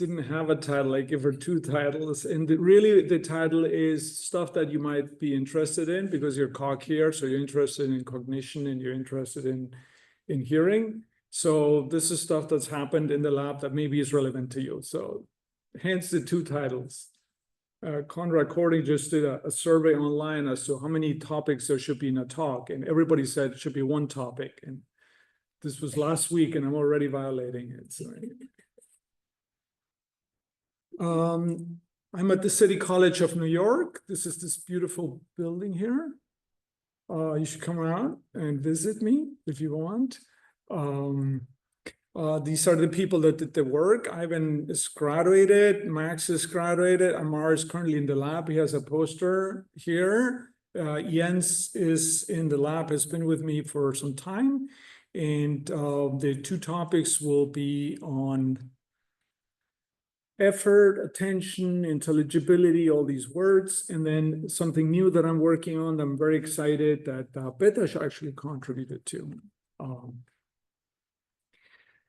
didn't have a title. I give her two titles. And really, the title is stuff that you might be interested in because you're CogHear, so you're interested in cognition and you're interested in hearing. So this is stuff that's happened in the lab that maybe is relevant to you. So hence the two titles. Conrad Cording just did a survey online as to how many topics there should be in a talk. And everybody said it should be one topic. And this was last week and I'm already violating it. So. I'm at the City College of New York. This is this beautiful building here. You should come around and visit me if you want. These are the people that did the work. Ivan is graduated, Max is graduated, Amar is currently in the lab. He has a poster here. Jens is in the lab, has been with me for some time. And the two topics will be on effort, attention, intelligibility, all these words, and then something new that I'm working on that I'm very excited that Betash actually contributed to.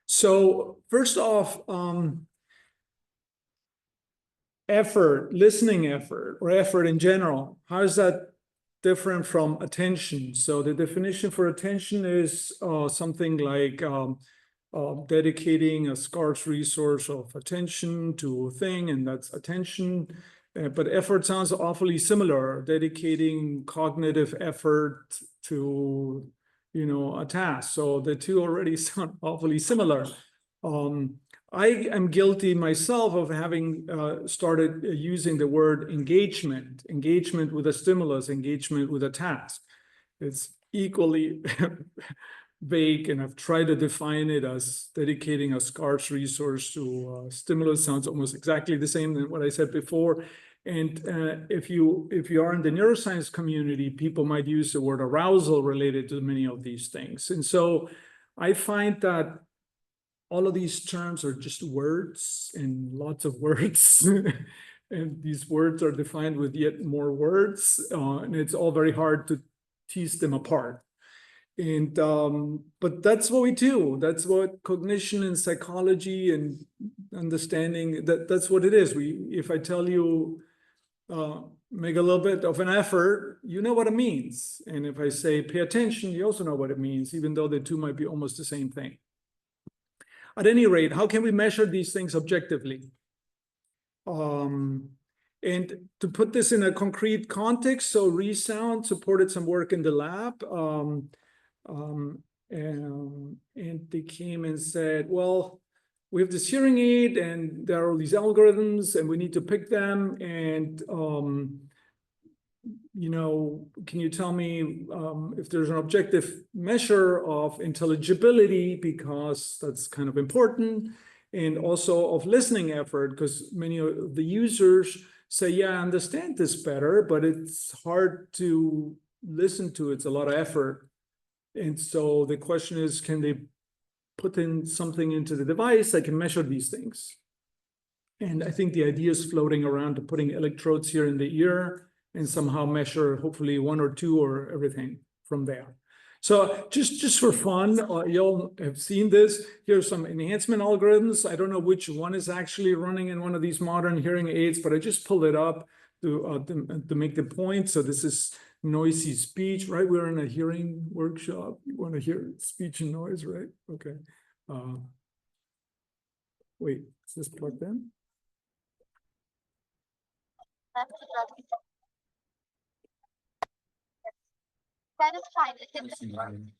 So first off, effort, listening effort, or effort in general, how is that different from attention? So the definition for attention is something like dedicating a scarce resource of attention to a thing, and that's attention. But effort sounds awfully similar, dedicating cognitive effort to, a task. So the two already sound awfully similar. I am guilty myself of having started using the word engagement with a stimulus, engagement with a task. It's equally vague, and I've tried to define it as dedicating a scarce resource to stimulus. Sounds almost exactly the same than what I said before. And if you are in the neuroscience community, people might use the word arousal related to many of these things. And so I find that all of these terms are just words and lots of words. And these words are defined with yet more words. And it's all very hard to tease them apart. And but that's what we do. That's what cognition and psychology and understanding, that's what it is. If I tell you, make a little bit of an effort, you know what it means. And if I say pay attention, you also know what it means, even though the two might be almost the same thing. At any rate, how can we measure these things objectively? And to put this in a concrete context, so Resound supported some work in the lab. And they came and said, well, we have this hearing aid and there are all these algorithms and we need to pick them. And, can you tell me if there's an objective measure of intelligibility, because that's kind of important, and also of listening effort, because many of the users say, yeah, I understand this better, but it's hard to listen to. It's a lot of effort. And so the question is, can they put in something into the device that can measure these things? And I think the idea is floating around to putting electrodes here in the ear and somehow measure hopefully one or two or everything from there. So just for fun, you'll have seen this. Here's some enhancement algorithms. I don't know which one is actually running in one of these modern hearing aids, but I just pulled it up to make the point. So this is noisy speech, right? We're in a hearing workshop. You want to hear speech and noise, right? Okay. Wait, is this plugged in? That is fine.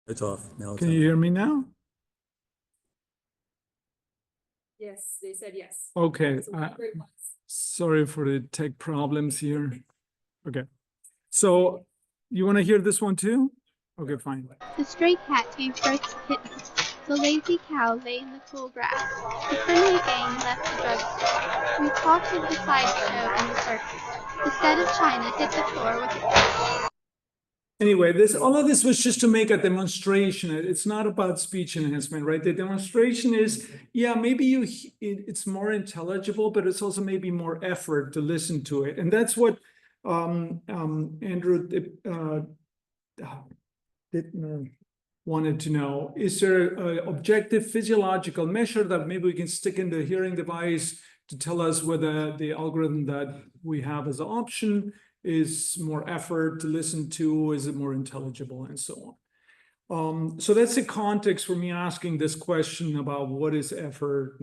It's off. Now it's Can on. you hear me now? Yes, they said yes. Okay, So great ones. sorry for the tech problems here. Okay, so you want to hear this one too? Okay, fine. The stray cat gave birth to kittens. The lazy cow lay in the cool grass. The friendly gang left the drugstore. We talked of the sideshow and the circus. The set of china hit the floor with a Anyway, all of this was just to make a demonstration. It's not about speech enhancement, right? The demonstration is, yeah, maybe it's more intelligible, but it's also maybe more effort to listen to it. And that's what Andrew Dittmer wanted to know. Is there an objective physiological measure that maybe we can stick in the hearing device to tell us whether the algorithm that we have as an option is more effort to listen to, is it more intelligible, and so on. So that's the context for me asking this question about what is effort.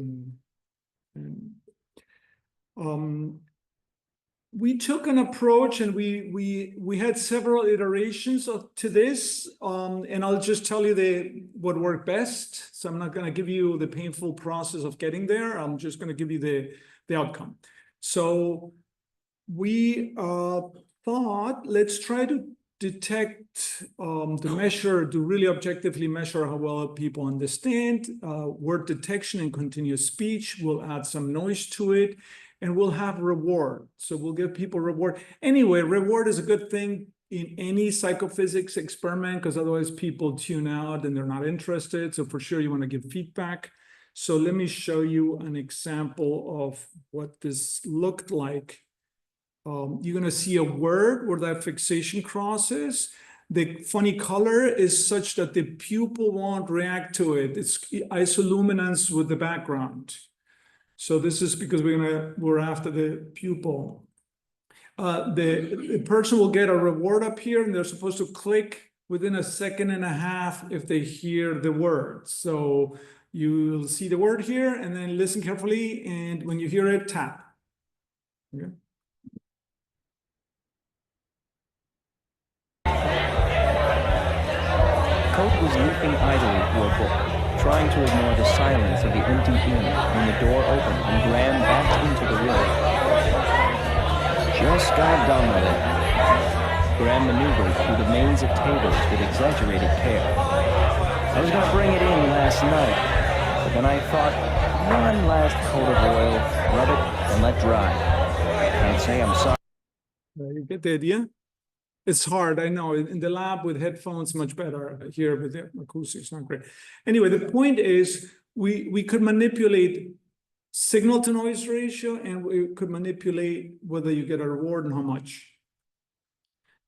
We took an approach, and we had several iterations to this, and I'll just tell you what worked best. So I'm not going to give you the painful process of getting there. I'm just going to give you the outcome. So we thought, let's try to detect to really objectively measure how well people understand word detection and continuous speech. We'll add some noise to it, and we'll have reward. So we'll give people reward. Anyway, reward is a good thing in any psychophysics experiment, because otherwise people tune out and they're not interested. So for sure you want to give feedback. So let me show you an example of what this looked like. You're going to see a word where that fixation crosses. The funny color is such that the pupil won't react to it. It's isoluminance with the background. So this is because we're after the pupil. The person will get a reward up here, and they're supposed to click within a second and a half if they hear the word. So you'll see the word here, and then listen carefully, and when you hear it, tap. Okay. Coke was leafing idly through a book, trying to ignore the silence of the empty inn when the door opened and Graham backed into the room. Just got done with it. Graham maneuvered through the maze of tables with exaggerated care. I was going to bring it in last night, but then I thought, one last coat of oil, rub it, and let dry. Can't say I'm sorry. You get the idea? It's hard, I know. In the lab with headphones, much better. Here with the acoustics, not great. Anyway, the point is we could manipulate signal to noise ratio, and we could manipulate whether you get a reward and how much.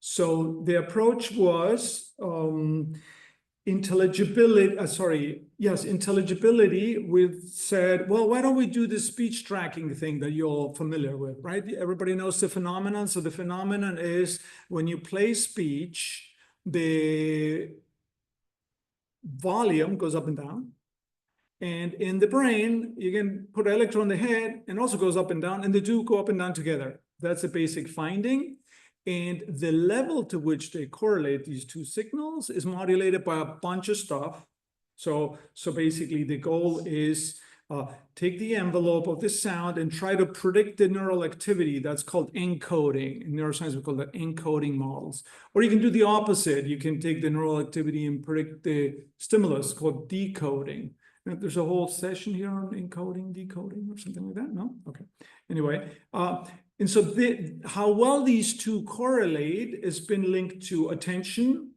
So the approach was intelligibility. Intelligibility. We said, well, why don't we do the speech tracking thing that you're all familiar with, right? Everybody knows the phenomenon. So the phenomenon is when you play speech, the volume goes up and down. And in the brain, you can put an electrode in the head and also goes up and down, and the two go up and down together. That's a basic finding. And the level to which they correlate these two signals is modulated by a bunch of stuff. So basically the goal is take the envelope of the sound and try to predict the neural activity. That's called encoding. In neuroscience, we call that encoding models. Or you can do the opposite. You can take the neural activity and predict the stimulus, called decoding. And there's a whole session here on encoding, decoding, or something like that. No? Okay. Anyway, and so how well these two correlate has been linked to attention.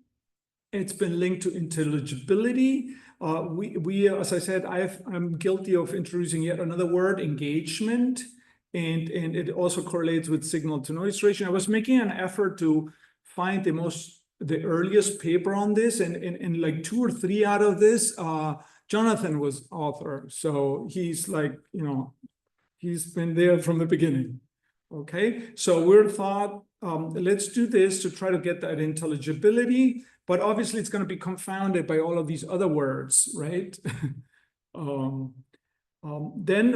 It's been linked to intelligibility. As I said, I'm guilty of introducing yet another word, engagement, and it also correlates with signal to noise ratio. I was making an effort to find the earliest paper on this, and like 2 or 3 out of this, Jonathan was author. So he's like, he's been there from the beginning. Okay, so we thought, let's do this to try to get that intelligibility, but obviously it's going to be confounded by all of these other words, right? Then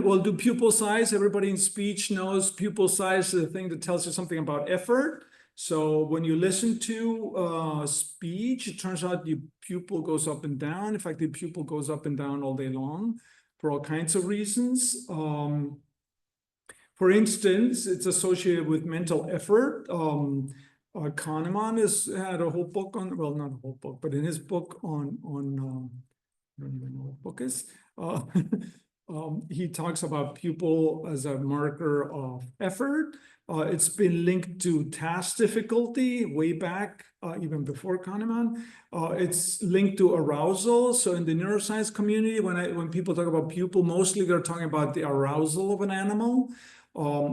we'll do pupil size. Everybody in speech knows pupil size is the thing that tells you something about effort. So when you listen to speech, it turns out your pupil goes up and down. In fact, the pupil goes up and down all day long for all kinds of reasons. For instance, it's associated with mental effort. Kahneman had a whole book on, well, not a whole book, but in his book on I don't even know what book is. He talks about pupil as a marker of effort. It's been linked to task difficulty way back, even before Kahneman. It's linked to arousal. So in the neuroscience community, when people talk about pupil, mostly they're talking about the arousal of an animal.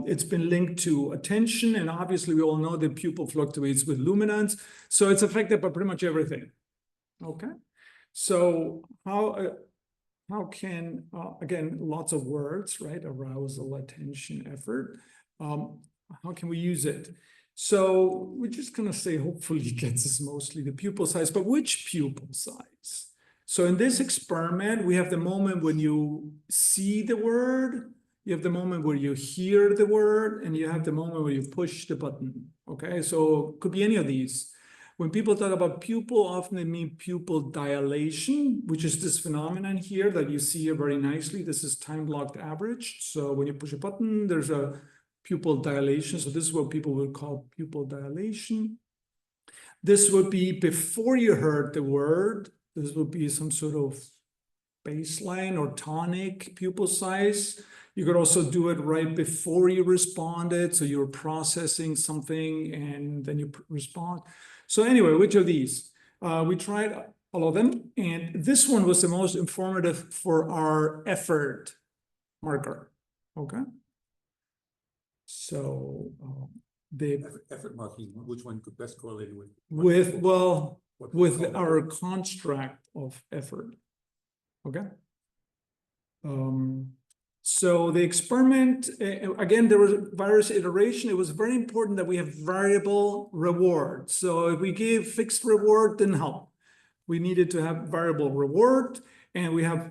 It's been linked to attention, and obviously we all know that pupil fluctuates with luminance. So it's affected by pretty much everything. Okay, so how can, again, lots of words, right? Arousal, attention, effort. How can we use it? So we're just gonna say, hopefully it gets us mostly the pupil size, but which pupil size? So in this experiment, we have the moment when you see the word, you have the moment where you hear the word, and you have the moment where you push the button, okay? So it could be any of these. When people talk about pupil, often they mean pupil dilation, which is this phenomenon here that you see here very nicely. This is time-blocked average. So when you push a button, there's a pupil dilation. So this is what people would call pupil dilation. This would be before you heard the word. This would be some sort of baseline or tonic pupil size. You could also do it right before you responded. So you're processing something and then you respond. So anyway, which of these? We tried all of them. And this one was the most informative for our effort marker. Okay. So the effort marking, which one could best correlate with? With our construct of effort. Okay. So the experiment, again, there was various iteration. It was very important that we have variable reward. So if we gave fixed reward, didn't help. We needed to have variable reward, and we have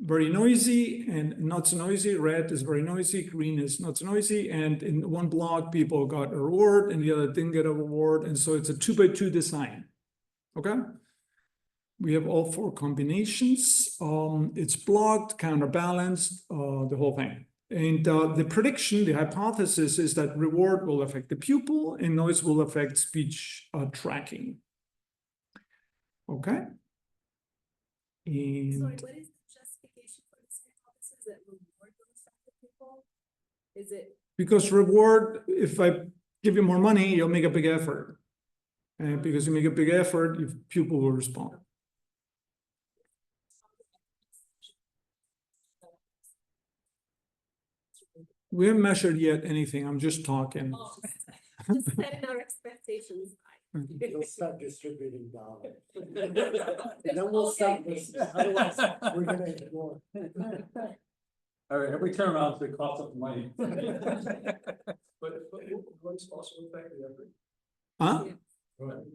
very noisy and not so noisy. Red is very noisy, green is not so noisy. And in one block, people got a reward and the other didn't get a reward. And so it's a 2x2 design. Okay. We have all four combinations. It's blocked, counterbalanced, the whole thing. And the prediction, the hypothesis is that reward will affect the pupil and noise will affect speech tracking. Okay. And Sorry, what is the justification for this hypothesis that reward will affect the pupil? Is it? Because reward, if I give you more money, you'll make a big effort. And because you make a big effort, your pupil will respond. We haven't measured yet anything. I'm just talking. Oh, just setting our expectations high. You'll start distributing dollars. Then we'll stop this, otherwise we're gonna ignore. All right, every turn around, they cost up money. But what's also affecting effort? Huh? Go ahead.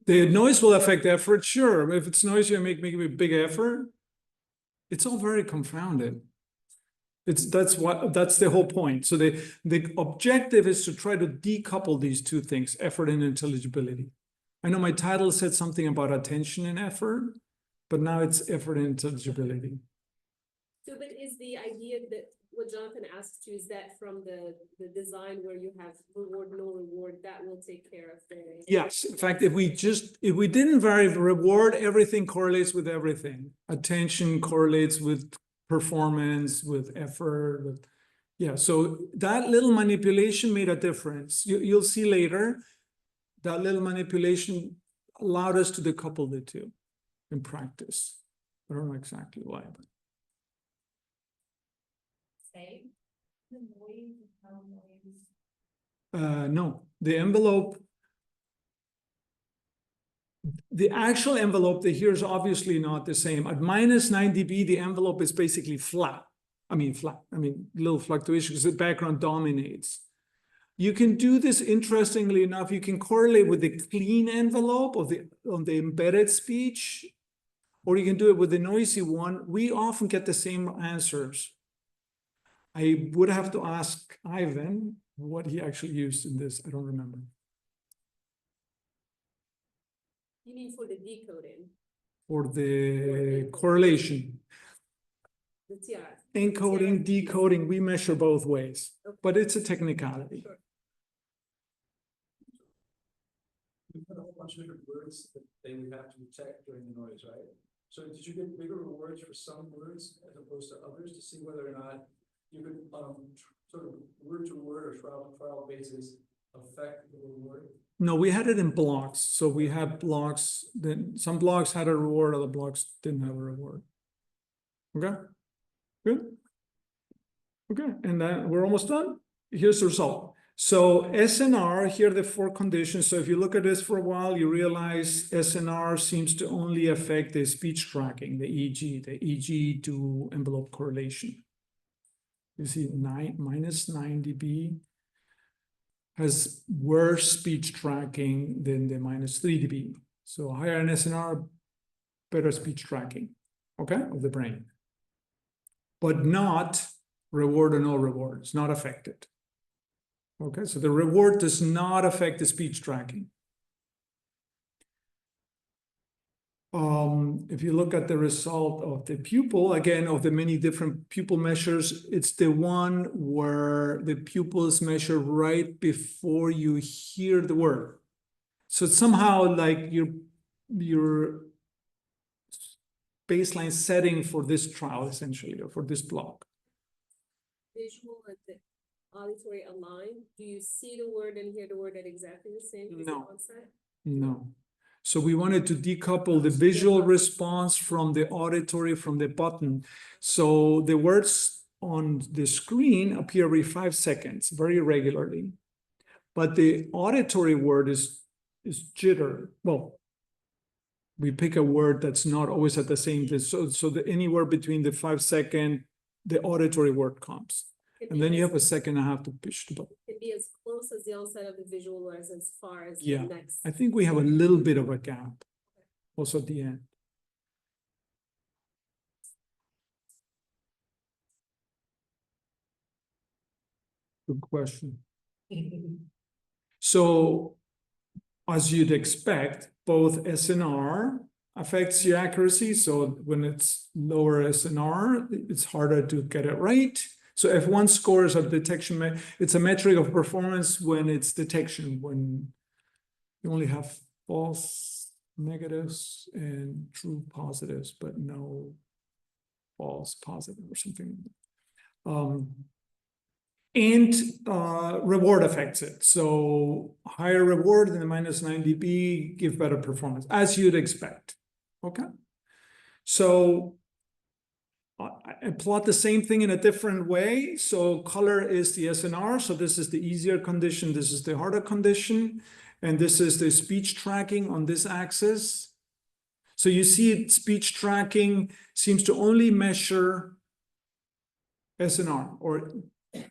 The noise will affect effort, sure. If it's noisy, you make a big effort. It's all very confounded. That's the whole point. So the objective is to try to decouple these two things, effort and intelligibility. I know my title said something about attention and effort, but now it's effort and intelligibility. So, but is the idea that what Jonathan asked you, is that from the design where you have reward, no reward, that will take care of the. Yes, in fact, if we didn't vary reward, everything correlates with everything. Attention correlates with performance, with effort, yeah. So that little manipulation made a difference. You'll see later, that little manipulation allowed us to decouple the two in practice. I don't know exactly why, but. Same. The noise, how noise. No, the envelope. The actual envelope that here is obviously not the same. At -9 dB, the envelope is basically flat. I mean, little fluctuation because the background dominates. You can do this, interestingly enough, you can correlate with the clean envelope of on the embedded speech, or you can do it with the noisy one. We often get the same answers. I would have to ask Ivan what he actually used in this. I don't remember. You mean for the decoding, for the correlation. the TR? Encoding, decoding, we measure both ways, Okay. but it's a technicality. Sure. We've got a whole bunch of different words that they would have to detect during the noise, right? So did you get bigger rewards for some words as opposed to others to see whether or not you could, sort of word to word or trial to trial basis affect the reward? No, we had it in blocks. So we had blocks, then some blocks had a reward, other blocks didn't have a reward. Okay, good. Okay, and then we're almost done. Here's the result. So SNR, here are the 4 conditions. So if you look at this for a while, you realize SNR seems to only affect the speech tracking, the EG to envelope correlation. You see -9 dB has worse speech tracking than the -3 dB. So higher in SNR, better speech tracking, okay, of the brain. But not reward or no reward, it's not affected. Okay, so the reward does not affect the speech tracking. If you look at the result of the pupil, again, of the many different pupil measures, it's the one where the pupils measure right before you hear the word. So it's somehow like your baseline setting for this trial, essentially, or for this block. Visual and the auditory align? Do you see the word and hear the word at exactly the same as the No. onset? No. So we wanted to decouple the visual response from the auditory from the button. So the words on the screen appear every 5 seconds, very regularly. But the auditory word is jitter. Well, we pick a word that's not always at the same time. So anywhere between the 5 second, the auditory word comes. Can And be then you as- have a second and a half to push the button. Can be as close as the onset of the visual or as far as Yeah, the next. I think we have a little bit of a gap also at the end. Good question. So as you'd expect, both SNR affects your accuracy. So when it's lower SNR, it's harder to get it right. So F1 scores of detection, it's a metric of performance when it's detection, when you only have false negatives and true positives, but no false positive or something. And reward affects it. So higher reward than the -9 dB give better performance, as you'd expect. Okay. So I plot the same thing in a different way. So color is the SNR. So this is the easier condition. This is the harder condition. And this is the speech tracking on this axis. So you see speech tracking seems to only measure SNR, or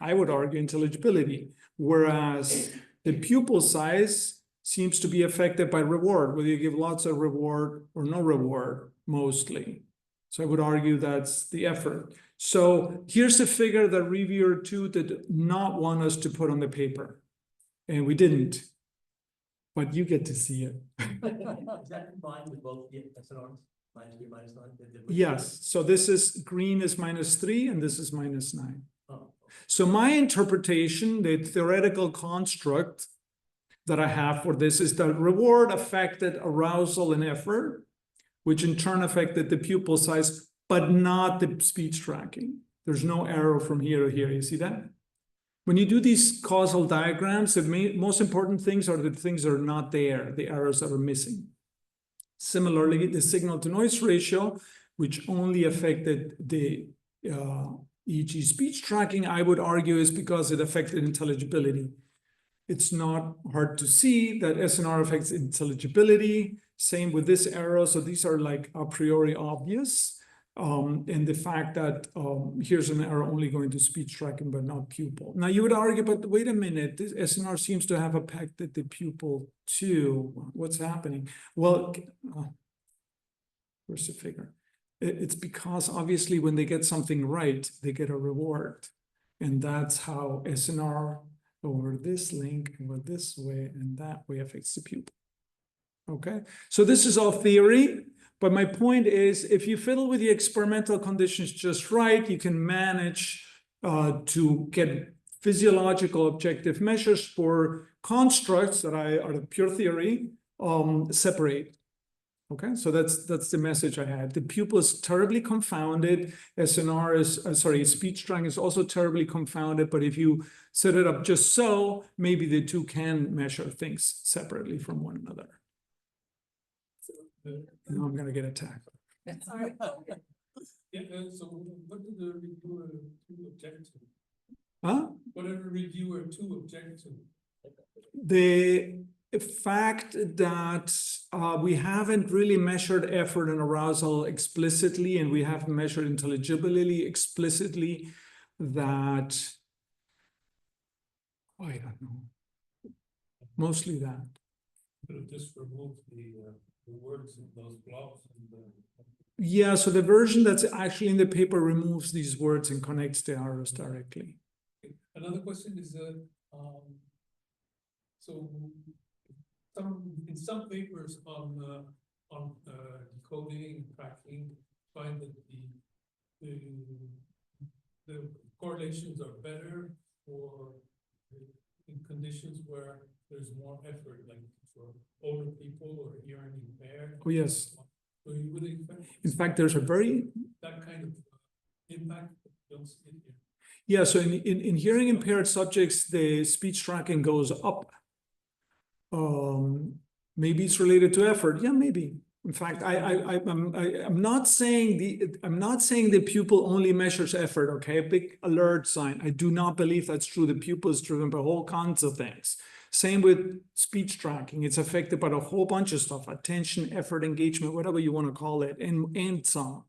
I would argue intelligibility, whereas the pupil size seems to be affected by reward, whether you give lots of reward or no reward, mostly. So I would argue that's the effort. So here's a figure that reviewer 2 did not want us to put on the paper, and we didn't, but you get to see it. Is that combined with both the SNRs, -3, -9? Yes, so this is green is -3 and this is -9. Oh, So my interpretation, the theoretical construct that I have for this is that reward affected arousal and effort, which in turn affected the pupil size, but not the speech tracking. There's no arrow from here to here. You see that? When you do these causal diagrams, the most important things are the things that are not there, the arrows that are missing. Similarly, the signal to noise ratio, which only affected the EG speech tracking, I would argue is because it affected intelligibility. It's not hard to see that SNR affects intelligibility. Same with this arrow. So these are like a priori obvious. And the fact that here's an arrow only going to speech tracking, but not pupil. Now you would argue, but wait a minute, this SNR seems to have affected the pupil too. What's happening? Well, where's the figure? It's because obviously when they get something right, they get a reward. And that's how SNR over this link, over this way, and that way affects the pupil. Okay, so this is all theory, but my point is, if you fiddle with the experimental conditions just right, you can manage to get physiological objective measures for constructs that are the pure theory, separate. Okay, so that's the message I had. The pupil is terribly confounded. SNR is, speech tracking is also terribly confounded, but if you set it up just so, maybe the two can measure things separately from one another. Now I'm gonna get attacked. Sorry. Yeah, so what did the reviewer two object to? Huh? What did the reviewer two object to? The fact that we haven't really measured effort and arousal explicitly, and we haven't measured intelligibility explicitly, that I don't know. Mostly that. Could have just removed the words in those blocks and Yeah, so the version that's actually in the paper removes these words and connects the arrows directly. Another question is so in some papers on decoding and tracking find that the correlations are better for in conditions where there's more effort, like for older people or hearing impaired. Oh, yes. So you would In fact, there's a very, that kind of impact that you don't see it here. yeah, so in hearing impaired subjects, the speech tracking goes up. Maybe it's related to effort. Yeah, maybe. In fact, I'm not saying the pupil only measures effort. Okay, big alert sign. I do not believe that's true. The pupil is driven by whole kinds of things. Same with speech tracking. It's affected by a whole bunch of stuff: attention, effort, engagement, whatever you want to call it, and some.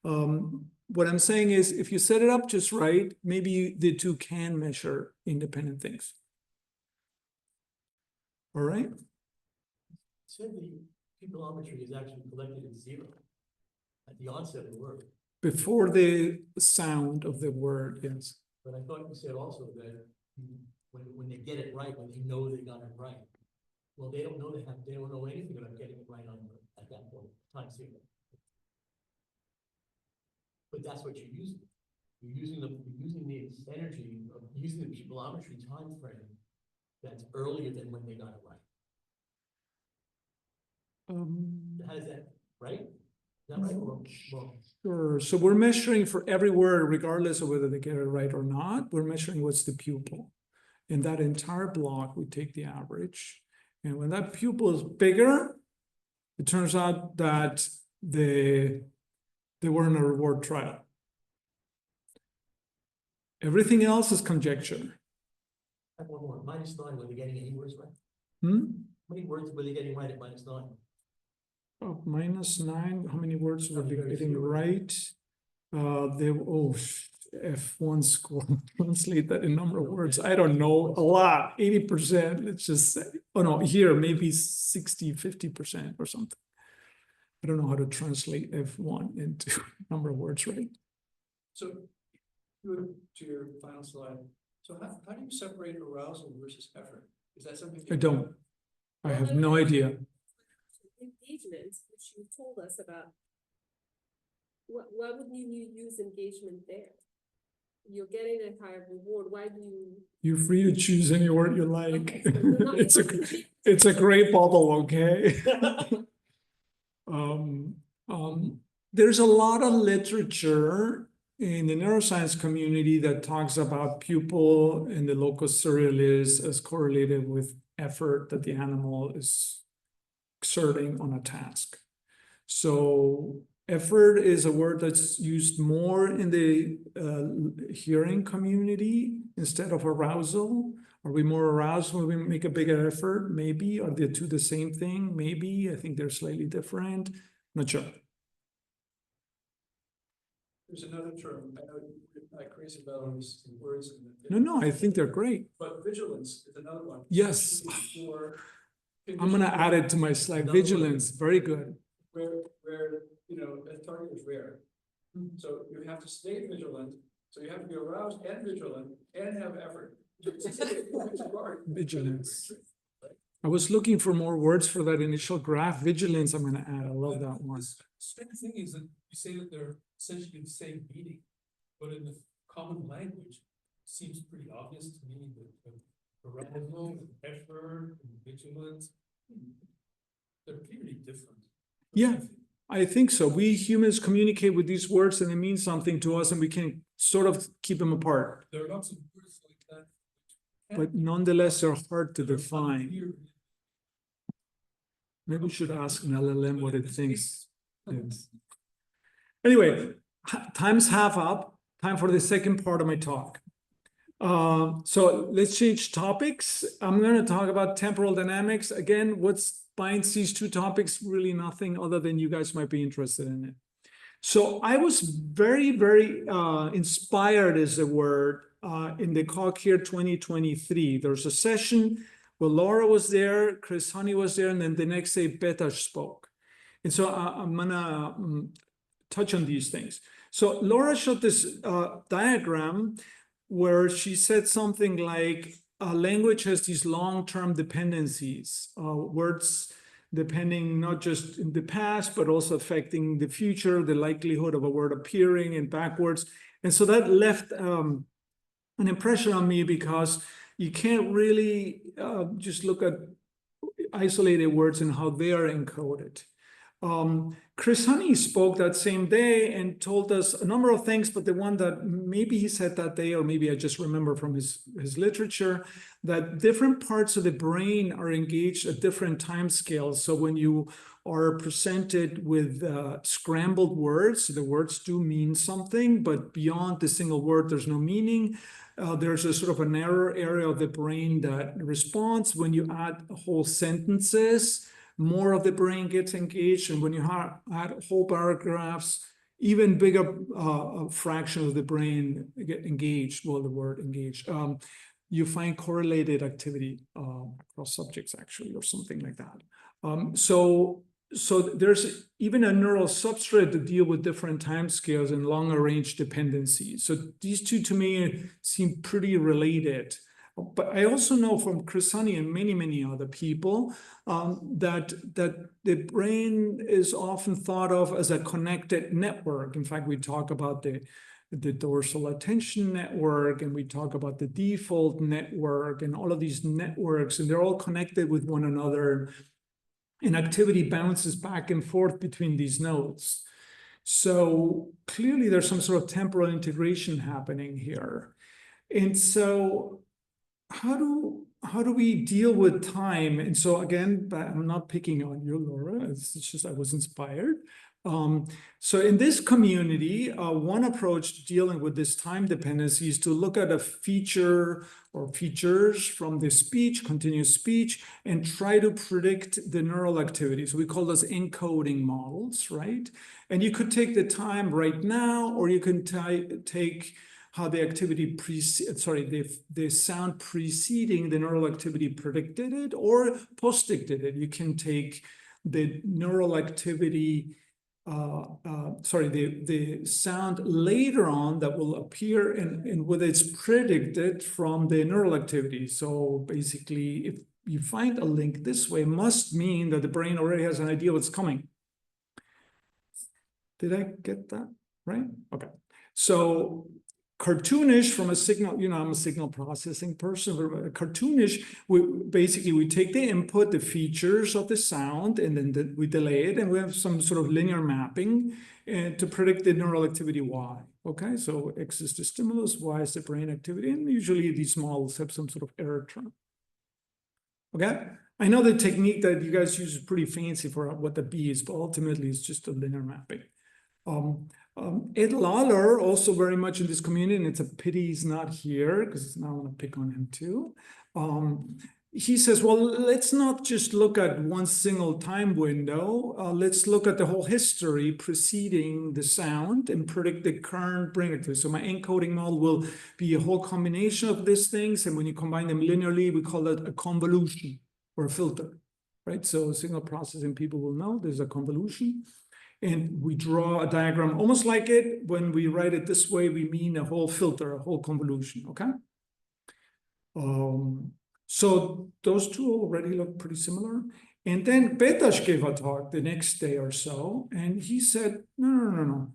What I'm saying is, if you set it up just right, maybe the two can measure independent things. All right. Said the pupillometry is actually collected at 0 at the onset of the word. Before the sound of the word, yes. But I thought you said also that when they get it right, when they know they got it right. Well, they don't know they don't know anything about getting it right at that point, time zero. But that's what you're using. You're using the energy of using the pupillometry time frame that's earlier than when they got it right. How is that right? Is that right? Or wrong? Sure. So we're measuring for every word, regardless of whether they get it right or not. We're measuring what's the pupil. In that entire block, we take the average. And when that pupil is bigger, it turns out that they were in a reward trial. Everything else is conjecture. I have one more. -9, were they getting any words right? Hmm? How many words were they getting right at -9? Oh, -9. How many words were they Very getting few. right? F1 score. Translate that in number of words. I don't know. A lot. 80%. Let's just say. Oh no, here maybe 60, 50% or something. I don't know how to translate F1 into number of words, right? So to your final slide. So how do you separate arousal versus effort? Is that something? I don't. I have no idea. Engagement, which you told us about. Why wouldn't you use engagement there? You're getting a higher reward. Why do you? You're free to choose any word you like. Okay, so you're not- it's a great bubble, okay? There's a lot of literature in the neuroscience community that talks about pupil and the locus cerealis as correlated with effort that the animal is exerting on a task. So effort is a word that's used more in the hearing community instead of arousal. Are we more aroused when we make a bigger effort? Maybe. Are the two the same thing? Maybe. I think they're slightly different. Not sure. There's another term. I know you're not crazy about all these words. No, I think they're great. But vigilance is another one. Yes. For I'm going to add it to my slide. Another Vigilance. Very good. where a target is rare. So you have to stay vigilant. So you have to be aroused and vigilant and have effort. Vigilance. I was looking for more words for that initial graph. Vigilance, I'm gonna add. I love that one. The strange thing is that you say that they're essentially the same meaning, but in the common language, it seems pretty obvious to me that arousal, and effort, and vigilance, they're clearly different. Yeah. I think so. We humans communicate with these words and they mean something to us and we can sort of keep them apart. There are lots of words like that. But nonetheless, they're hard to that are define. unclear. Maybe we should ask an LLM what it thinks. Yes. Anyway, time's half up. Time for the second part of my talk. So let's change topics. I'm going to talk about temporal dynamics. Again, what binds these two topics? Really nothing other than you guys might be interested in it. So I was very, very inspired is the word in the CogHear 2023. There's a session where Laura was there, Chris Honey was there, and then the next day Beta spoke. And so I'm gonna touch on these things. So Laura showed this diagram where she said something like language has these long-term dependencies, words depending not just in the past, but also affecting the future, the likelihood of a word appearing and backwards. And so that left an impression on me because you can't really just look at isolated words and how they are encoded. Chris Honey spoke that same day and told us a number of things, but the one that maybe he said that day, or maybe I just remember from his literature, that different parts of the brain are engaged at different time scales. So when you are presented with scrambled words, the words do mean something, but beyond the single word, there's no meaning. There's a sort of a narrow area of the brain that responds. When you add whole sentences, more of the brain gets engaged. And when you add whole paragraphs, even bigger fraction of the brain get engaged. Well, the word engaged. You find correlated activity across subjects, actually, or something like that. So there's even a neural substrate to deal with different timescales and longer range dependencies. So these two to me seem pretty related. But I also know from Chris Honey and many, many other people that the brain is often thought of as a connected network. In fact, we talk about the dorsal attention network, and we talk about the default network and all of these networks, and they're all connected with one another. And activity bounces back and forth between these nodes. So clearly there's some sort of temporal integration happening here. And so how do we deal with time? And so again, I'm not picking on you, Laura, it's just I was inspired. So in this community, one approach to dealing with this time dependency is to look at a feature or features from the speech, continuous speech, and try to predict the neural activity. So we call those encoding models, right? And you could take the time right now, or you can take how the activity the sound preceding the neural activity predicted it or post-dicted it. You can take the neural activity the sound later on that will appear and whether it's predicted from the neural activity. So basically, if you find a link this way, must mean that the brain already has an idea what's coming. Did I get that right? Okay. So cartoonish from a signal, I'm a signal processing person, but cartoonish, we take the input, the features of the sound, and then we delay it, and we have some sort of linear mapping to predict the neural activity Y. Okay, so X is the stimulus, Y is the brain activity, and usually these models have some sort of error term. Okay, I know the technique that you guys use is pretty fancy for what the B is, but ultimately it's just a linear mapping. Ed Lawler, also very much in this community, and it's a pity he's not here because now I want to pick on him too. He says, well, let's not just look at one single time window. Let's look at the whole history preceding the sound and predict the current brain activity. So my encoding model will be a whole combination of these things. And when you combine them linearly, we call that a convolution or a filter, right? So signal processing people will know there's a convolution. And we draw a diagram almost like it. When we write it this way, we mean a whole filter, a whole convolution, okay? So those two already look pretty similar. And then Betash gave a talk the next day or so, and he said, no.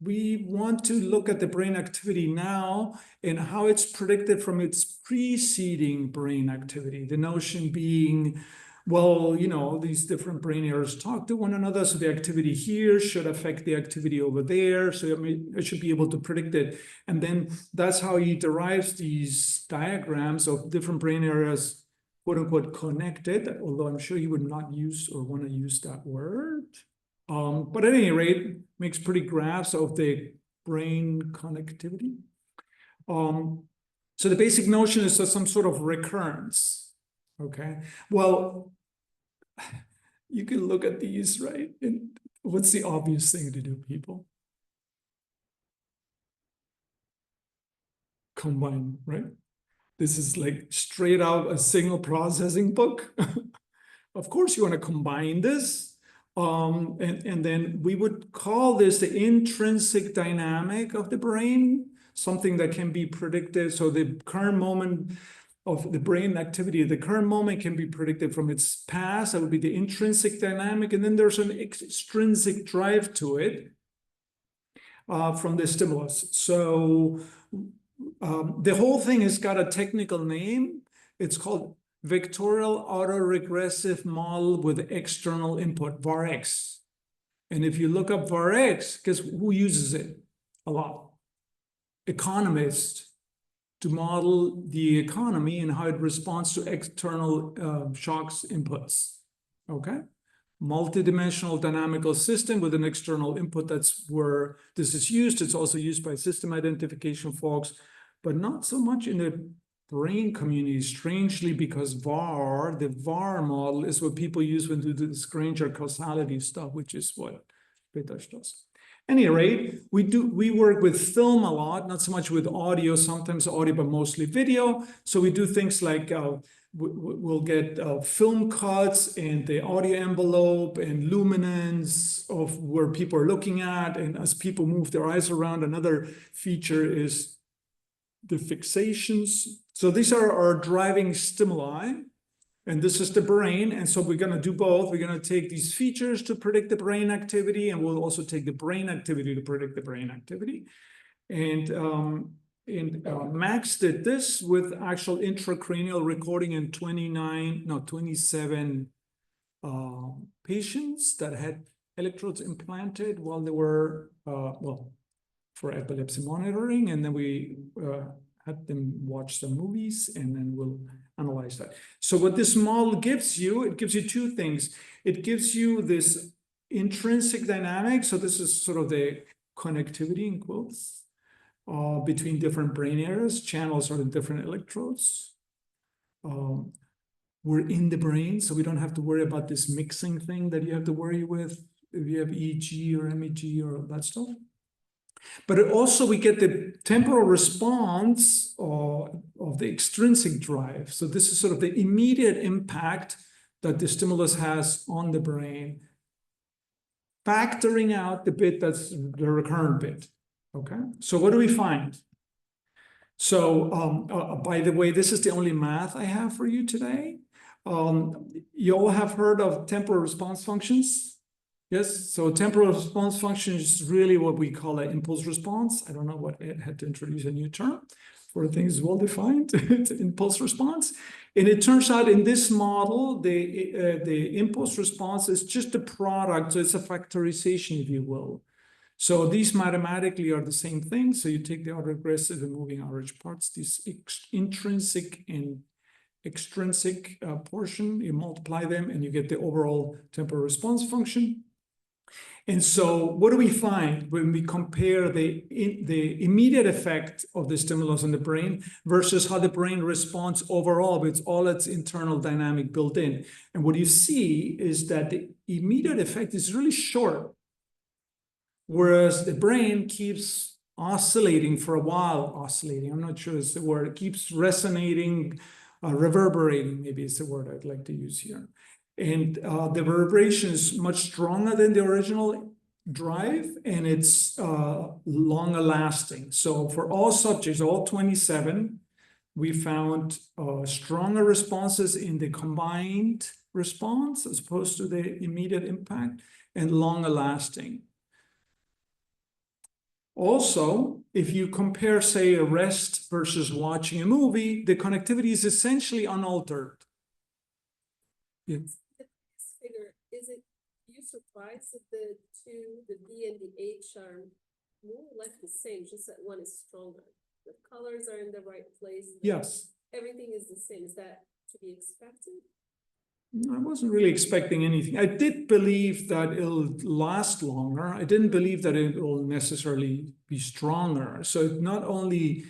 We want to look at the brain activity now and how it's predicted from its preceding brain activity. The notion being, well, you know, these different brain areas talk to one another, so the activity here should affect the activity over there, so I should be able to predict it. And then that's how he derives these diagrams of different brain areas, quote unquote, connected, although I'm sure he would not use or want to use that word. But at any rate, makes pretty graphs of the brain connectivity. So the basic notion is that some sort of recurrence. Okay, well, you can look at these, right? And what's the obvious thing to do, people? Combine, right? This is like straight out a signal processing book. Of course, you want to combine this. And then we would call this the intrinsic dynamic of the brain, something that can be predicted. So the current moment of the brain activity, the current moment can be predicted from its past. That would be the intrinsic dynamic. And then there's an extrinsic drive to it from the stimulus. So the whole thing has got a technical name. It's called vectorial autoregressive model with external input, VARX. And if you look up VARX, guess who uses it a lot? Economists, to model the economy and how it responds to external shocks inputs, okay? Multidimensional dynamical system with an external input, that's where this is used. It's also used by system identification folks, but not so much in the brain community, strangely, because VAR, the VAR model, is what people use when they do this Granger causality stuff, which is what Betash does. Any rate, we work with film a lot, not so much with audio, sometimes audio, but mostly video. So we do things like we'll get film cuts and the audio envelope and luminance of where people are looking at. And as people move their eyes around, another feature is the fixations. So these are our driving stimuli, and this is the brain. And so we're going to do both. We're going to take these features to predict the brain activity, and we'll also take the brain activity to predict the brain activity. And Max did this with actual intracranial recording in 27 patients that had electrodes implanted while they were, for epilepsy monitoring. And then we had them watch some movies, and then we'll analyze that. So what this model gives you, it gives you two things. It gives you this intrinsic dynamic. So this is sort of the connectivity in quotes between different brain areas. Channels are in different electrodes. We're in the brain, so we don't have to worry about this mixing thing that you have to worry with if you have EEG or MEG or that stuff. But it also, we get the temporal response of the extrinsic drive. So this is sort of the immediate impact that the stimulus has on the brain, factoring out the bit that's the recurrent bit. Okay, so what do we find? So by the way, this is the only math I have for you today. You all have heard of temporal response functions. Yes, so temporal response function is really what we call an impulse response. I don't know what it had to introduce a new term for things well-defined. It's impulse response. And it turns out in this model, the impulse response is just a product. So it's a factorization, if you will. So these mathematically are the same thing. So you take the autoregressive and moving average parts, this intrinsic and extrinsic portion, you multiply them and you get the overall temporal response function. And so what do we find when we compare the immediate effect of the stimulus on the brain versus how the brain responds overall with all its internal dynamic built in? And what you see is that the immediate effect is really short, whereas the brain keeps oscillating for a while. Oscillating, I'm not sure it's the word. It keeps resonating, reverberating, maybe is the word I'd like to use here. And the reverberation is much stronger than the original drive, and it's longer lasting. So for all subjects, all 27, we found stronger responses in the combined response as opposed to the immediate impact, and longer lasting. Also, if you compare, say, a rest versus watching a movie, the connectivity is essentially unaltered. Yeah. This figure, you surprised that the two, the D and the H are more or less the same, just that one is stronger? The colors are in the right place. Yes. Everything is the same. Is that to be expected? I wasn't really expecting anything. I did believe that it'll last longer. I didn't believe that it will necessarily be stronger. So it not only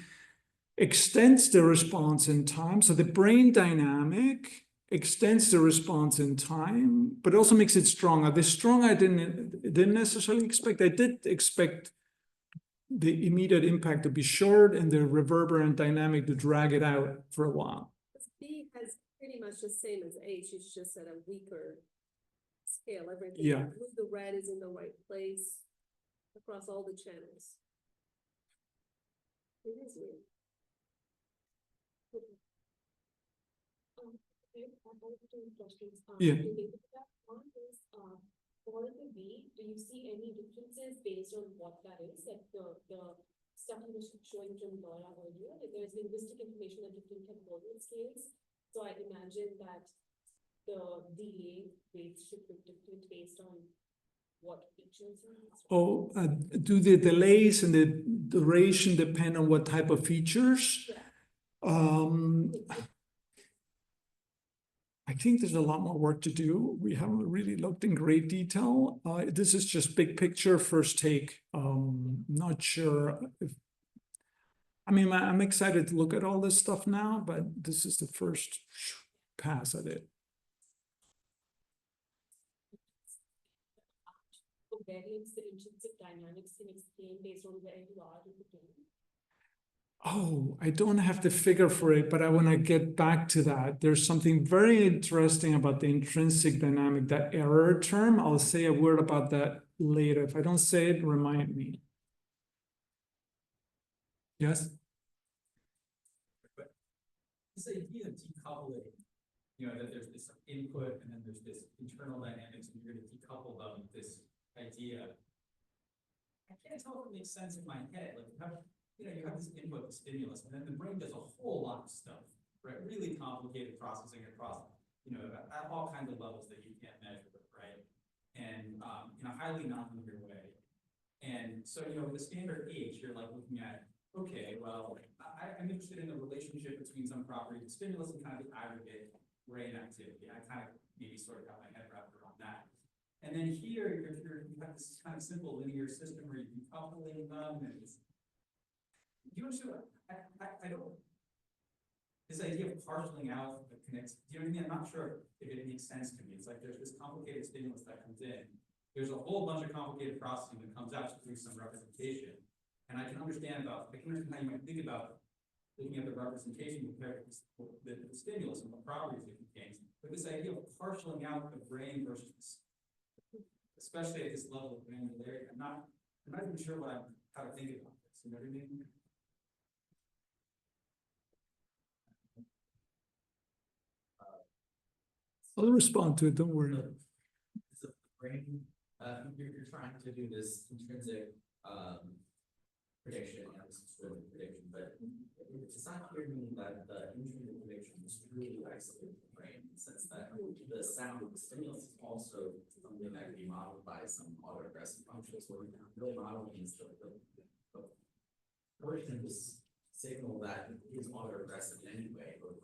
extends the response in time, so the brain dynamic extends the response in time, but also makes it stronger. The stronger I didn't necessarily expect. I did expect the immediate impact to be short and the reverberant dynamic to drag it out for a while. B has pretty much the same as H, it's just at a weaker scale. Everything, Yeah. blue, the red is in the right place across all the channels. It is weird. I have two questions. Yeah. Related to that. One is, for the B, do you see any differences based on what that is? Like the stuff you were showing from Laura earlier, like there's linguistic information at different temporal scales. So I imagine that the delay rates should be different based on what features are. Do the delays and the duration depend on what type of features? Yeah. I think there's a lot more work to do. We haven't really looked in great detail. This is just big picture, first take. Not sure if, I mean, I'm excited to look at all this stuff now, but this is the first pass at it. The variance, the intrinsic dynamics can explain based on where you are in the game. Oh, I don't have the figure for it, but I want to get back to that. There's something very interesting about the intrinsic dynamic, that error term. I'll say a word about that later. If I don't say it, remind me. Yes? This idea of decoupling, you know, that there's this input and then there's this internal dynamics and you're going to decouple them with this idea. I can't tell if it makes sense in my head. Like you have this input, the stimulus, and then the brain does a whole lot of stuff, right? Really complicated processing across, at all kinds of levels that you can't measure, right? And, highly non-linear way. And so, with the standard H, you're like looking at, okay, well, I'm interested in the relationship between some property of the stimulus and kind of the aggregate brain activity. I kind of maybe sort of got my head wrapped around that. And then here, you have this kind of simple linear system where you're decoupling them, and it's, do you understand what I don't, this idea of parceling out the connects, do you know what I mean? I'm not sure if it makes sense to me. It's like there's this complicated stimulus that comes in. There's a whole bunch of complicated processing that comes out through some representation. And I can understand how you might think about looking at the representation compared to the stimulus and the properties it contains. But this idea of parceling out the brain versus, especially at this level of granularity, I'm not even sure how to think about this. You know what I mean? I'll respond to it, don't worry. So the brain, you're trying to do this intrinsic prediction and this extrinsic prediction, but it's not clear to me that the intrinsic prediction is really isolated from the brain in the sense that the sound of the stimulus is also something that can be modeled by some autoaggressive functions. What we're really modeling is the portion of this signal that is autoaggressive anyway, both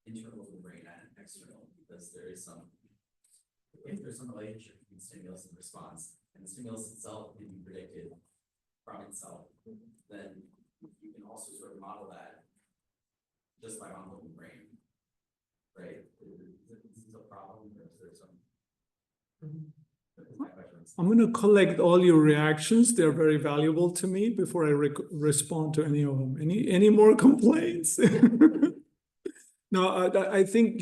internal to the brain and external, because there is if there's some relationship between stimulus and response, and the stimulus itself can be predicted from itself, then you can also sort of model that just by modeling the brain, right? Is this a problem, or is there some? I'm going to collect all your reactions. They're very valuable to me before I respond to any of them. Any more complaints? No, I think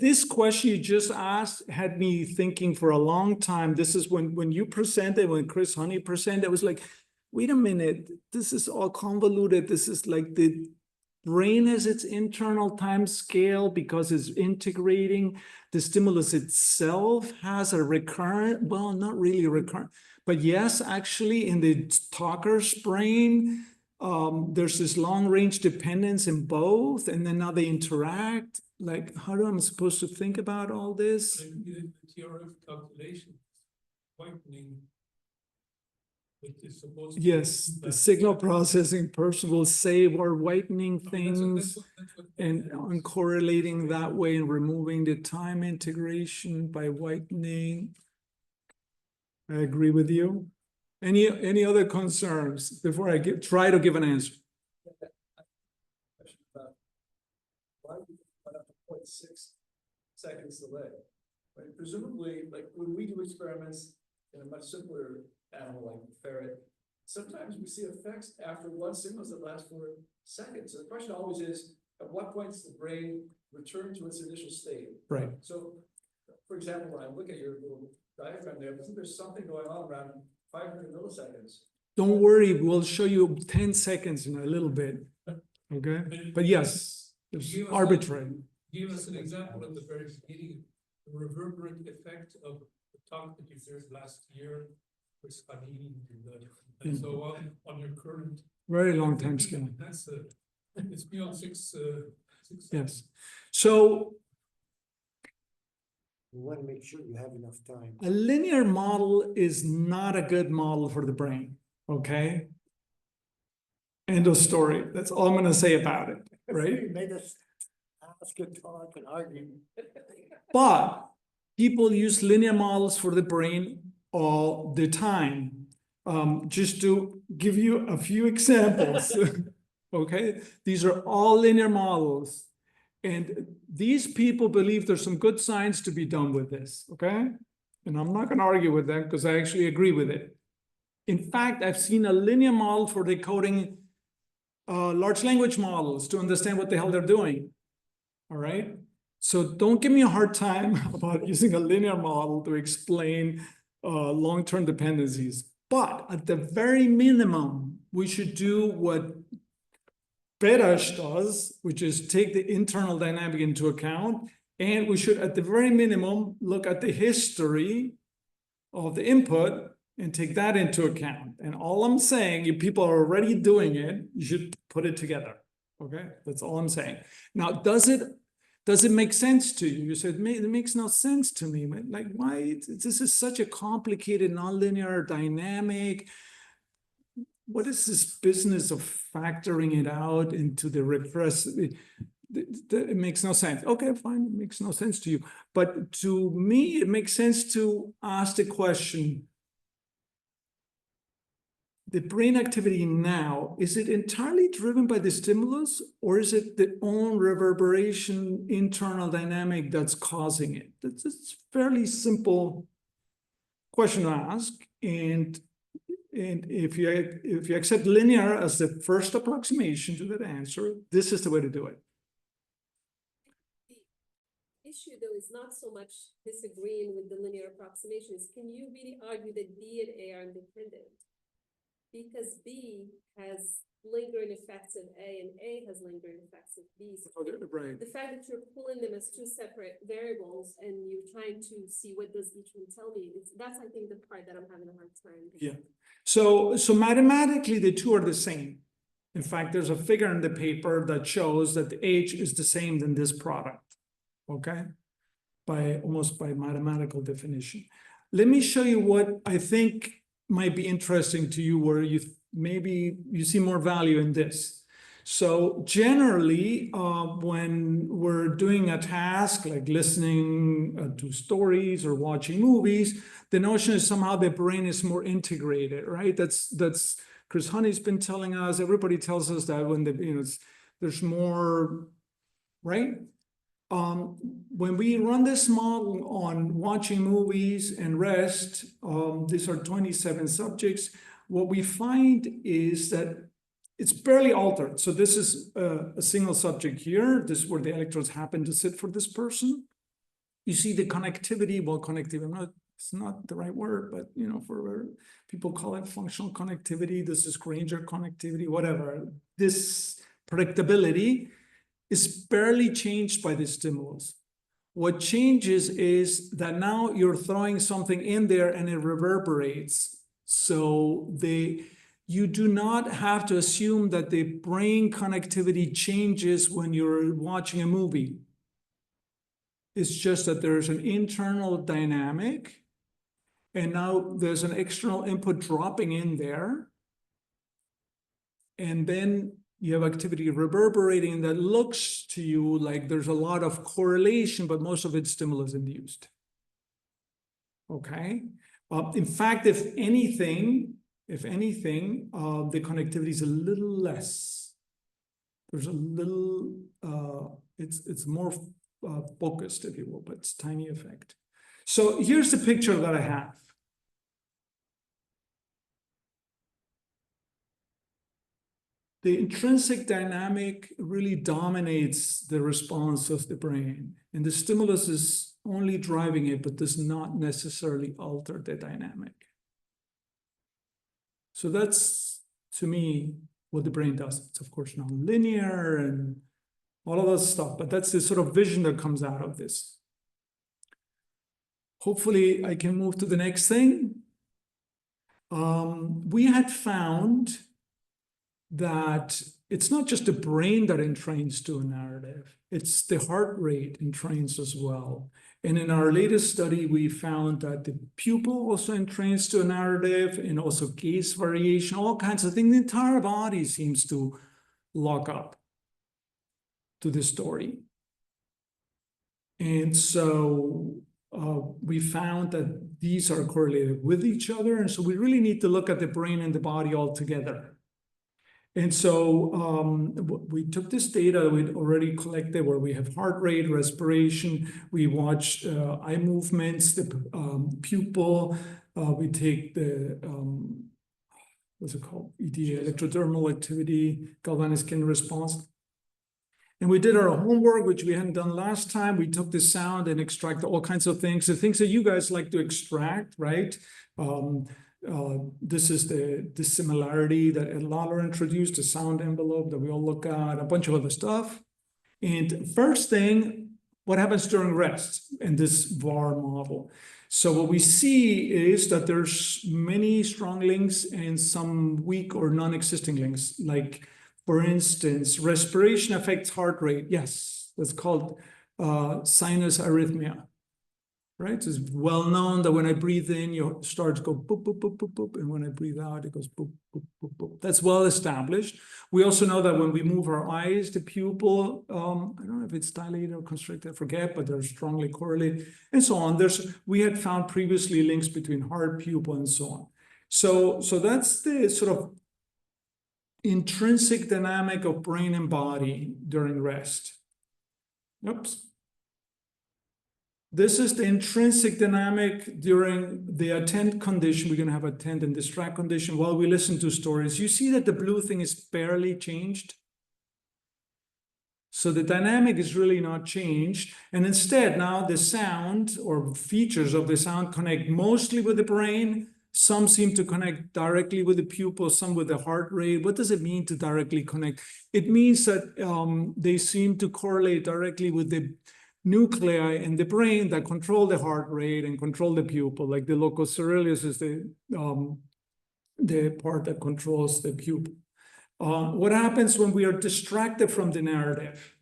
this question you just asked had me thinking for a long time. This is when you presented, when Chris Honey presented, I was like, wait a minute, this is all convoluted. This is like brain has its internal time scale because it's integrating. The stimulus itself has a recurrent, well, not really recurrent, but yes, actually in the talker's brain, there's this long range dependence in both, and then now they interact. Like, how am I supposed to think about all this? The TRF calculation, whitening. It is supposed to. Yes, the signal processing person will say we're whitening things and uncorrelating that way and removing the time integration by whitening. I agree with you. Any other concerns before I try to give an answer? Question about why we put up to 0.6 seconds delay. Right? Presumably, like when we do experiments in a much simpler animal like ferret, sometimes we see effects after one stimulus that lasts for seconds. So the question always is, at what point does the brain return to its initial state? Right. So, for example, when I look at your little diagram there, isn't there something going on around 500 milliseconds? Don't worry, we'll show you 10 seconds in a little bit. Okay, but yes, it's arbitrary. Give us an example at the very beginning, the reverberant effect of the talk that you did last year with Spanini and so on your current. Very long time scale. That's it's beyond six. Yes. So You want to make sure you have enough time. a linear model is not a good model for the brain. Okay. End of story. That's all I'm going to say about it. Right. You made us ask and talk and argue. But people use linear models for the brain all the time. Just to give you a few examples. Okay. These are all linear models. And these people believe there's some good science to be done with this, okay? And I'm not going to argue with them because I actually agree with it. In fact, I've seen a linear model for decoding large language models to understand what the hell they're doing, all right? So don't give me a hard time about using a linear model to explain long-term dependencies. But at the very minimum, we should do what Parra does, which is take the internal dynamic into account, and we should, at the very minimum, look at the history of the input and take that into account. And all I'm saying, if people are already doing it, you should put it together. Okay, that's all I'm saying. Now, does it make sense to you? You said it makes no sense to me. Like, why? This is such a complicated nonlinear dynamic. What is this business of factoring it out into the repress? It makes no sense. Okay, fine, it makes no sense to you. But to me, it makes sense to ask the question, the brain activity now, is it entirely driven by the stimulus, or is it the own reverberation internal dynamic that's causing it? It's a fairly simple question to ask. And if you accept linear as the first approximation to that answer, this is the way to do it. The issue though is not so much disagreeing with the linear approximations. Can you really argue that B and A are independent? Because B has lingering effects of A and A has lingering effects of B. So Right. the fact that you're pulling them as two separate variables and you're trying to see what does each one tell me, that's I think the part that I'm having a hard time. Yeah. So mathematically, the two are the same. In fact, there's a figure in the paper that shows that the H is the same than this product. Okay, almost by mathematical definition. Let me show you what I think might be interesting to you, where maybe you see more value in this. So generally, when we're doing a task like listening to stories or watching movies, the notion is somehow the brain is more integrated, right? That's Chris Honey's been telling us. Everybody tells us that when there's more, right? When we run this model on watching movies and rest, these are 27 subjects. What we find is that it's barely altered. So this is a single subject here. This is where the electrodes happen to sit for this person. You see the connectivity. Well, connectivity, it's not the right word, but for people call it functional connectivity. This is Granger connectivity, whatever. This predictability is barely changed by the stimulus. What changes is that now you're throwing something in there and it reverberates. So you do not have to assume that the brain connectivity changes when you're watching a movie. It's just that there's an internal dynamic, and now there's an external input dropping in there. And then you have activity reverberating that looks to you like there's a lot of correlation, but most of it's stimulus induced. Okay. In fact, if anything, the connectivity is a little less. There's a little, it's more focused, if you will, but it's tiny effect. So here's the picture that I have. The intrinsic dynamic really dominates the response of the brain, and the stimulus is only driving it, but does not necessarily alter the dynamic. So that's, to me, what the brain does. It's of course non-linear and all of that stuff, but that's the sort of vision that comes out of this. Hopefully I can move to the next thing. We had found that it's not just the brain that entrains to a narrative, it's the heart rate entrains as well. And in our latest study, we found that the pupil also entrains to a narrative, and also gaze variation, all kinds of things. The entire body seems to lock up to the story. And so we found that these are correlated with each other. And so we really need to look at the brain and the body all together. And so we took this data we'd already collected where we have heart rate, respiration, we watch eye movements, the pupil, we take the, what's it called? EDA, electrodermal activity, galvanic skin response. And we did our homework, which we hadn't done last time. We took the sound and extracted all kinds of things, the things that you guys like to extract, right? This is the similarity that Ed Lawler introduced, the sound envelope that we all look at, a bunch of other stuff. And first thing, what happens during rest in this VAR model? So what we see is that there's many strong links and some weak or non-existing links. Like, for instance, respiration affects heart rate. Yes, that's called sinus arrhythmia. Right? It's well known that when I breathe in, your starts go boop, boop, boop, boop, boop. And when I breathe out, it goes boop, boop, boop, boop. That's well established. We also know that when we move our eyes, the pupil, I don't know if it's dilated or constricted, I forget, but they're strongly correlated and so on. We had found previously links between heart, pupil, and so on. So that's the sort of intrinsic dynamic of brain and body during rest. Oops. This is the intrinsic dynamic during the attent condition. We're going to have attent and distract condition while we listen to stories. You see that the blue thing is barely changed. So the dynamic is really not changed. And instead, now the sound or features of the sound connect mostly with the brain. Some seem to connect directly with the pupil, some with the heart rate. What does it mean to directly connect? It means that they seem to correlate directly with the nuclei in the brain that control the heart rate and control the pupil. Like the locus coeruleus is the part that controls the pupil. What happens when we are distracted from the narrative?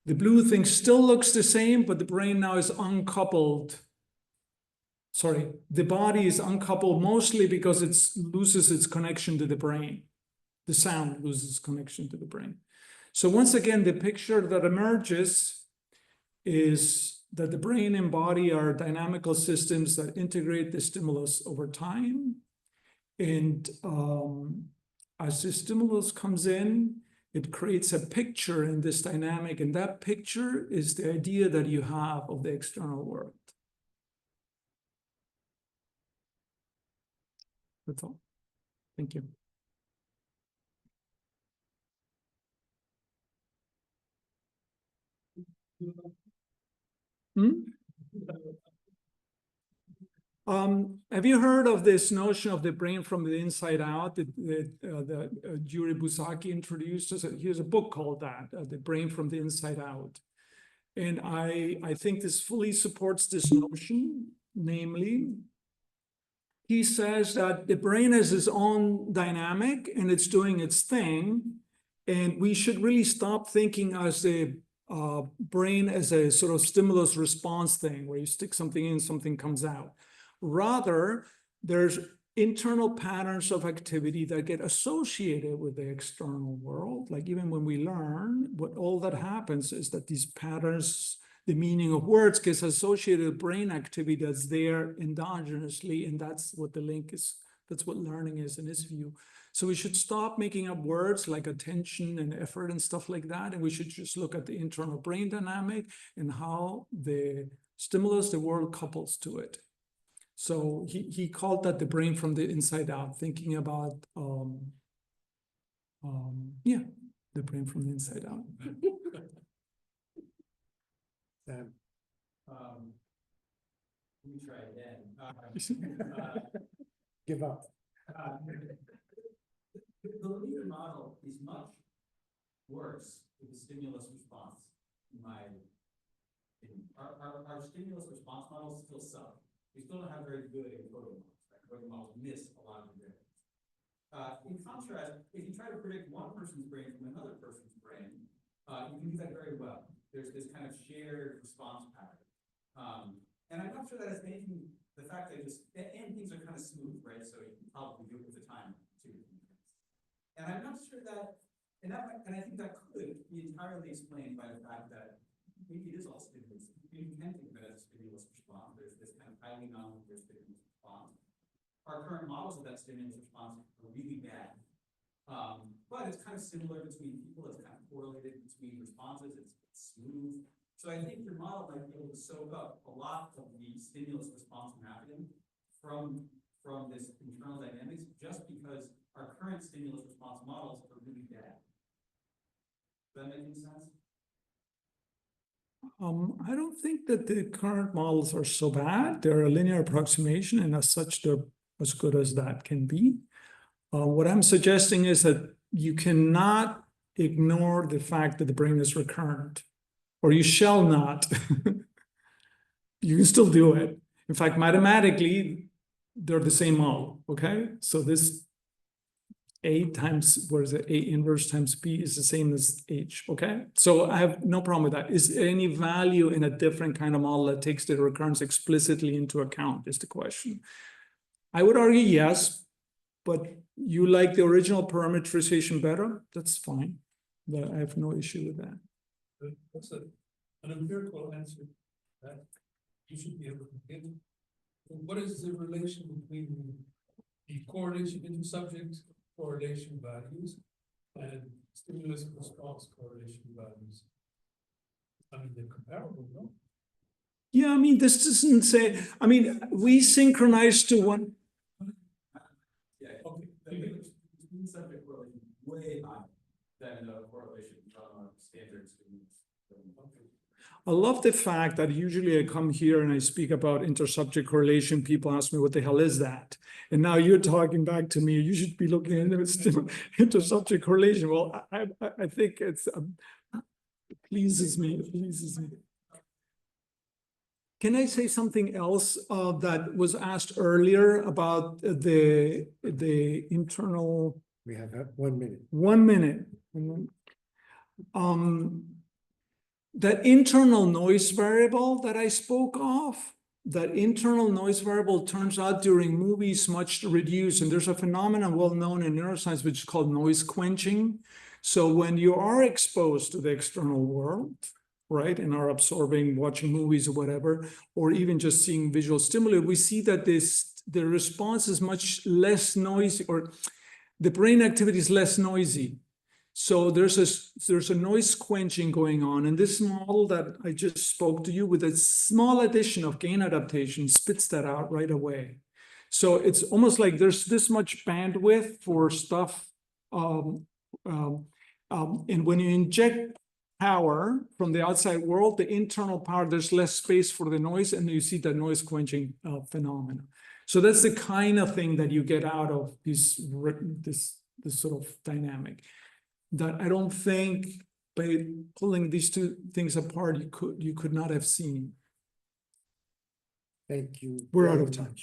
The blue thing still looks the same, but the brain now is uncoupled. Sorry, the body is uncoupled mostly because it loses its connection to the brain. The sound loses connection to the brain. So once again, the picture that emerges is that the brain and body are dynamical systems that integrate the stimulus over time. And as the stimulus comes in, it creates a picture in this dynamic. And that picture is the idea that you have of the external world. That's all. Thank you. Have you heard of this notion of the brain from the inside out that Yuri Busaki introduced? Here's a book called that, The Brain from the Inside Out. And I think this fully supports this notion, namely, he says that the brain has its own dynamic and it's doing its thing. And we should really stop thinking as the brain as a sort of stimulus response thing where you stick something in, something comes out. Rather, there's internal patterns of activity that get associated with the external world. Like even when we learn, what all that happens is that these patterns, the meaning of words gets associated with brain activity that's there endogenously, and that's what the link is. That's what learning is in his view. So we should stop making up words like attention and effort and stuff like that, and we should just look at the internal brain dynamic and how the stimulus, the world couples to it. So he called that the brain from the inside out, thinking about, the brain from the inside out. Sam, Let me try again. give up. The linear model is much worse with the stimulus response, in my opinion. Our stimulus response models still suck. We still don't have very good encoding models, right? Encoding models miss a lot of the variables. In contrast, if you try to predict one person's brain from another person's brain, you can do that very well. There's this kind of shared response pattern. And I'm not sure that has anything, the fact that and things are kind of smooth, right? So you can probably do it with the time too. And I'm not sure that, and I think that could be entirely explained by the fact that maybe it is all stimulus. You can think of it as a stimulus response. There's this kind of highly non-linear stimulus response. Our current models of that stimulus response are really bad. But it's kind of similar between people. It's kind of correlated between responses. It's smooth. So I think your model might be able to soak up a lot of the stimulus response mapping from this internal dynamics, just because our current stimulus response models are really bad. Does that make any sense? I don't think that the current models are so bad. They're a linear approximation, and as such, they're as good as that can be. What I'm suggesting is that you cannot ignore the fact that the brain is recurrent, or you shall not. You can still do it. In fact, mathematically, they're the same model, okay? So this A times, what is it? A inverse times B is the same as H, okay? So I have no problem with that. Is there any value in a different kind of model that takes the recurrence explicitly into account is the question. I would argue yes, but you like the original parameterization better, that's fine. But I have no issue with that. That's an empirical answer that you should be able to give. What is the relation between the correlation intersubject correlation values and stimulus response correlation values? I mean, they're comparable, no? Yeah, I mean, this doesn't say, I mean, we synchronize to one. Yeah, okay. The subject correlation is way higher than the correlation from standard students. I love the fact that usually I come here and I speak about intersubject correlation. People ask me, what the hell is that? And now you're talking back to me. You should be looking into intersubject correlation. Well, I think it's it pleases me. It pleases me. Can I say something else that was asked earlier about the internal? We have 1 minute. 1 minute. That internal noise variable that I spoke of, that internal noise variable turns out during movies much reduced. And there's a phenomenon well known in neuroscience, which is called noise quenching. So when you are exposed to the external world, right, and are absorbing, watching movies or whatever, or even just seeing visual stimuli, we see that the response is much less noisy, or the brain activity is less noisy. So there's a noise quenching going on, and this model that I just spoke to you with a small addition of gain adaptation spits that out right away. So it's almost like there's this much bandwidth for stuff, and when you inject power from the outside world, the internal power, there's less space for the noise, and you see the noise quenching phenomena. So that's the kind of thing that you get out of this sort of dynamic. That I don't think by pulling these two things apart, you could not have seen. Thank you. We're out very of time. much.